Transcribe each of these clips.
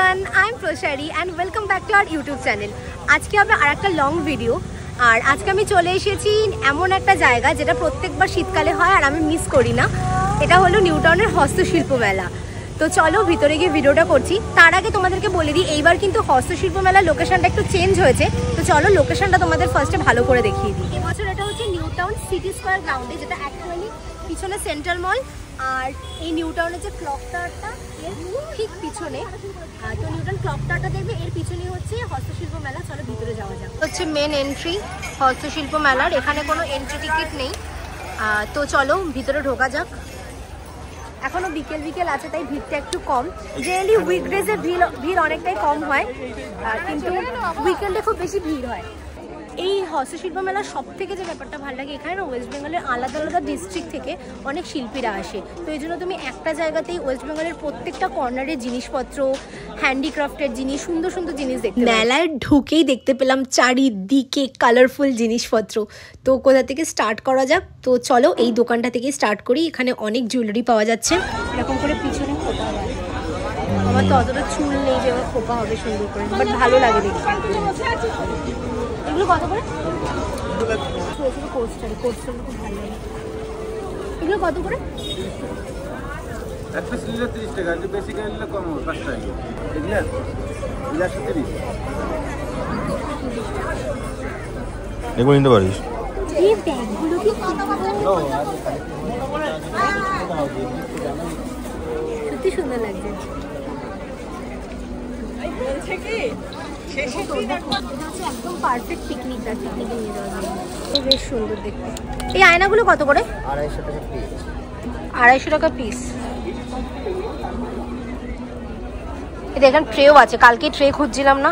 everyone, I am Proshari and welcome back to our YouTube channel. আজকে হবে আরেকটা long video আর আজকে আমি চলে এসেছি এমন একটা জায়গা যেটা প্রত্যেকবার শীতকালে হয় আর আমি মিস করি না। এটা হলো নিউ টাউনের হস্তশিল্প মেলা। তো চলো ভিতরে গিয়ে ভিডিওটা করছি। তার আগে তোমাদেরকে বলে দিই এইবার কিন্তু হস্তশিল্প মেলার লোকেশনটা একটু চেঞ্জ হয়েছে। তো চলো লোকেশনটা তোমাদের ফার্স্টে ভালো করে দেখিয়ে দিই। এবছর এটা হচ্ছে নিউ টাউন সিটি স্কোয়ার গ্রাউন্ডে, যেটা অ্যাকচুয়ালি পিছনে সেন্ট্রাল মল আর এই নিউ টাউনের যে ক্লক টাওয়ারটা এর ঠিক পিছনে। তো নিউ টাউন ক্লক টাওয়ারটা দেখবে, এর পিছনেই হচ্ছে হস্তশিল্প মেলা। চলো ভিতরে যাওয়া যাক। হচ্ছে মেন এন্ট্রি হস্তশিল্প মেলার, এখানে কোনো এন্ট্রি টিকিট নেই। তো চলো ভিতরে ঢোকা যাক। এখনো বিকেল বিকেল আছে তাই ভিড়টা একটু কম। জেনারেলি উইকডেজে ভিড় অনেকটাই কম হয়, কিন্তু উইকেন্ডে খুব বেশি ভিড় হয়। এই হস্তশিল্প মেলার সব থেকে যে ব্যাপারটা ভালো লাগে, এখানে না ওয়েস্ট বেঙ্গলের আলাদা আলাদা ডিস্ট্রিক্ট থেকে অনেক শিল্পীরা আসে। তো এই জন্য তুমি একটা জায়গাতেই ওয়েস্ট বেঙ্গলের প্রত্যেকটা কর্নারের জিনিসপত্র, হ্যান্ডিক্রাফটের জিনিস, সুন্দর সুন্দর জিনিস দেখতে। মেলায় ঢুকেই দেখতে পেলাম চারিদিকে কালারফুল জিনিসপত্র। তো কোথা থেকে স্টার্ট করা যাক? তো চলো এই দোকানটা থেকে স্টার্ট করি। এখানে অনেক জুয়েলারি পাওয়া যাচ্ছে, এরকম করে পিছনে খোপা হয়। আমার তো অতটা চুল নেই যে আমার খোপা হবে সুন্দর করে, বাট ভালো লাগে দেখতে। এগুলো কত করে? কোস্টারটা খুব ভালো লাগে। এগুলো কত করে? এক পিস নিলে 30 টাকা, আর বেশি করে নিলে কম হবে 5 টাকা। এগুলা 130। এগুলো নিতে পারিস। এই ব্যাগগুলো কি সত্যি সুন্দর লাগছে। একদম পারফেক্ট পিকনিক পিকনিকে নিয়ে যাওয়া যাবে। বেশ সুন্দর দেখতে। এই আয়নাগুলো কত করে? 250 টাকা পিস। 250 টাকা পিস। এটা এখানে ট্রেও আছে, কালকে ট্রে খুঁজছিলাম না।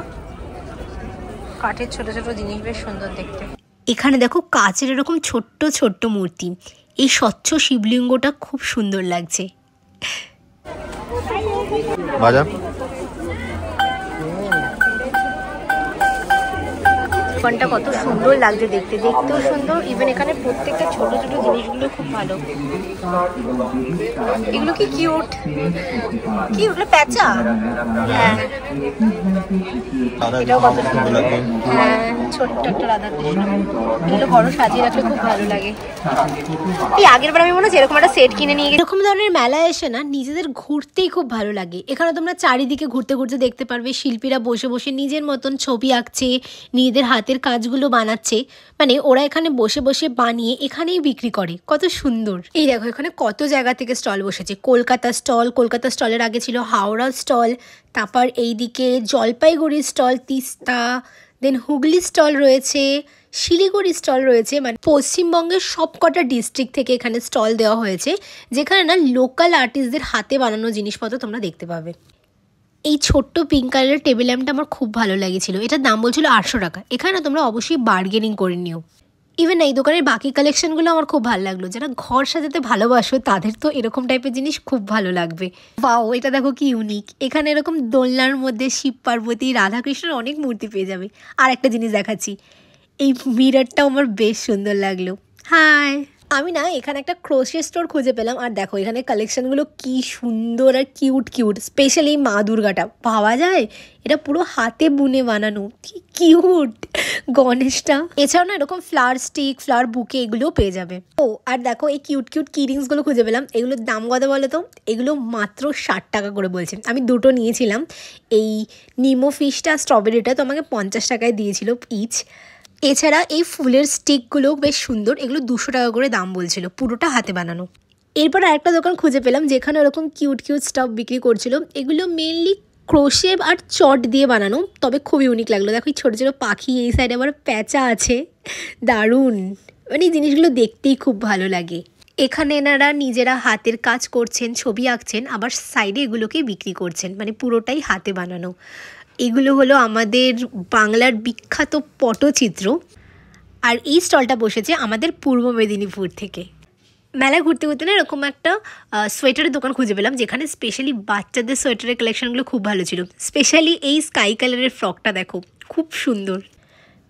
কাঠের ছোট ছোট জিনিস বেশ সুন্দর দেখতে। এখানে দেখো কাচের এরকম ছোট্ট ছোট্ট মূর্তি। এই স্বচ্ছ শিবলিঙ্গটা খুব সুন্দর লাগছে। বাজা দোকানটা কত সুন্দর লাগছে দেখতে, দেখতেও সুন্দর। ইভেন এখানে প্রত্যেকটা ছোট ছোট জিনিসগুলো খুব ভালো। এগুলো কি কিউট, কি ওগুলো প্যাঁচা? হ্যাঁ, এটাও কত সুন্দর লাগে। হ্যাঁ, ছোট্ট একটা রাধাকৃষ্ণ। এগুলো ঘরে সাজিয়ে রাখলে খুব ভালো লাগে। এই আগের বার আমি মনে হচ্ছে এরকম একটা সেট কিনে নিয়ে গেছি। এরকম ধরনের মেলায় এসে না নিজেদের ঘুরতেই খুব ভালো লাগে। এখানে তোমরা চারিদিকে ঘুরতে ঘুরতে দেখতে পারবে শিল্পীরা বসে বসে নিজের মতন ছবি আঁকছে, নিজেদের হাতের কাজগুলো বানাচ্ছে। মানে ওরা এখানে বসে বসে বানিয়ে এখানেই বিক্রি করে। কত সুন্দর। এই দেখো এখানে কত জায়গা থেকে স্টল বসেছে। কলকাতা স্টল, কলকাতা স্টলের আগে ছিল হাওড়া স্টল, তারপর এইদিকে জলপাইগুড়ি স্টল, তিস্তা, দেন হুগলি স্টল রয়েছে, শিলিগুড়ি স্টল রয়েছে। মানে পশ্চিমবঙ্গের সবকটা ডিস্ট্রিক্ট থেকে এখানে স্টল দেওয়া হয়েছে, যেখানে না লোকাল আর্টিস্টদের হাতে বানানো জিনিসপত্র তোমরা দেখতে পাবে। এই ছোট্ট পিঙ্ক কালারের টেবিল ল্যাম্পটা আমার খুব ভালো লেগেছিল। এটার দাম বলছিল 800 টাকা। এখানে তোমরা অবশ্যই বার্গেনিং করে নিও। ইভেন এই দোকানের বাকি কালেকশনগুলো আমার খুব ভালো লাগলো। যারা ঘর সাজাতে ভালোবাসো তাদের তো এরকম টাইপের জিনিস খুব ভালো লাগবে। ওয়াও, এটা দেখো কি ইউনিক। এখানে এরকম দোলনার মধ্যে শিব পার্বতী, রাধাকৃষ্ণের অনেক মূর্তি পেয়ে যাবে। আর একটা জিনিস দেখাচ্ছি, এই মিররটাও আমার বেশ সুন্দর লাগলো। হাই, আমি না এখানে একটা ক্রোশিয়া স্টোর খুঁজে পেলাম। আর দেখো এখানে কালেকশনগুলো কি সুন্দর আর কিউট কিউট। স্পেশালি মা দুর্গাটা পাওয়া যায়, এটা পুরো হাতে বুনে বানানো, কি কিউট গণেশটা। এছাড়াও না এরকম ফ্লাওয়ার স্টিক, ফ্লাওয়ার বুকে এগুলোও পেয়ে যাবে। ও আর দেখো এই কিউট কিউট কিরিংসগুলো খুঁজে পেলাম। এগুলোর দাম কত বলো তো? এগুলো মাত্র 60 টাকা করে বলছেন। আমি দুটো নিয়েছিলাম, এই নিমো ফিশটা, স্ট্রবেরিটা তো আমাকে 50 টাকায় দিয়েছিল ইচ। এছাড়া এই ফুলের স্টিকগুলো বেশ সুন্দর, এগুলো 200 টাকা করে দাম বলছিল, পুরোটা হাতে বানানো। এরপর আরেকটা দোকান খুঁজে পেলাম যেখানে ওরকম কিউট কিউট স্টাফ বিক্রি করছিল। এগুলো মেনলি ক্রোশে আর চট দিয়ে বানানো, তবে খুব ইউনিক লাগলো। দেখো এই ছোটো ছোটো পাখি, এই সাইডে আবার প্যাঁচা আছে, দারুণ। মানে এই জিনিসগুলো দেখতেই খুব ভালো লাগে। এখানে এনারা নিজেরা হাতের কাজ করছেন, ছবি আঁকছেন, আবার সাইডে এগুলোকে বিক্রি করছেন। মানে পুরোটাই হাতে বানানো। এগুলো হলো আমাদের বাংলার বিখ্যাত পটচিত্র। আর এই স্টলটা বসেছে আমাদের পূর্ব মেদিনীপুর থেকে। মেলায় ঘুরতে ঘুরতে না এরকম একটা সোয়েটারের দোকান খুঁজে পেলাম, যেখানে স্পেশালি বাচ্চাদের সোয়েটারের কালেকশনগুলো খুব ভালো ছিল। স্পেশালি এই স্কাই কালারের ফ্রকটা দেখো, খুব সুন্দর।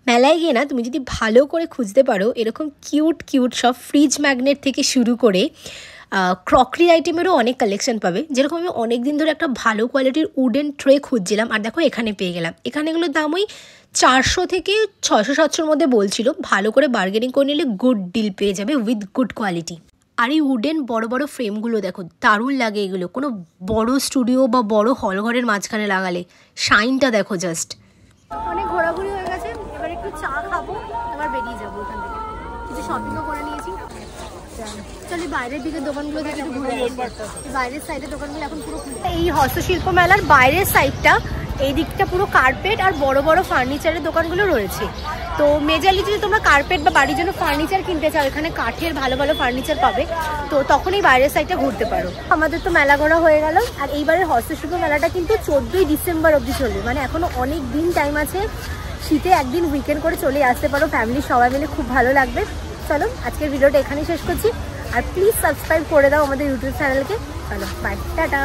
মেলায় গিয়ে না তুমি যদি ভালো করে খুঁজতে পারো এরকম কিউট কিউট সব ফ্রিজ ম্যাগনেট থেকে শুরু করে ক্রকারি আইটেমেরও অনেক কালেকশন পাবে। যেরকম আমি অনেক দিন ধরে একটা ভালো কোয়ালিটির উডেন ট্রে খুঁজছিলাম, আর দেখো এখানে পেয়ে গেলাম। এখানে এগুলোর দাম ওই 400 থেকে 600-700 মধ্যে বলছিল। ভালো করে বার্গেনিং করে নিলে গুড ডিল পেয়ে যাবে উইথ গুড কোয়ালিটি। আর এই উডেন বড় বড় ফ্রেমগুলো দেখো দারুণ লাগে। এগুলো কোনো বড় স্টুডিও বা বড় হল ঘরের মাঝখানে লাগালে শাইনটা দেখো জাস্ট। অনেক ঘোরাঘুরি হয়ে গেছে, এবার একটু চা খাবো, এবার বেরিয়ে যাবো এখান থেকে। কিছু শপিংও করে নিয়েছি, চলো বাইরের দিকের দোকানগুলো থেকে একটু ঘুরে আসি। বাইরের সাইডের দোকানগুলো এখন পুরো খুলে। এই হস্তশিল্প মেলার বাইরের সাইডটা, এই দিকটা পুরো কার্পেট আর বড় বড় ফার্নিচারের দোকানগুলো রয়েছে। তো মেজালি যদি তোমরা কার্পেট বা বাড়ির জন্য ফার্নিচার কিনতে চাও, এখানে কাঠের ভালো ভালো ফার্নিচার পাবে। তো তখন এই বাইরের সাইডটা ঘুরতে পারো। আমাদের তো মেলা ঘোরা হয়ে গেল। আর এইবারের হস্তশিল্প মেলাটা কিন্তু 14ই ডিসেম্বর অবধি চলবে, মানে এখনো অনেক দিন টাইম আছে। শীতে একদিন উইকেন্ড করে চলে আসতে পারো, ফ্যামিলির সবাই মিলে খুব ভালো লাগবে। চলো আজকের ভিডিওটা এখানেই শেষ করছি। আর প্লিজ সাবস্ক্রাইব করে দাও আমাদের ইউটিউব চ্যানেলকে। চলো বাই, টাটা।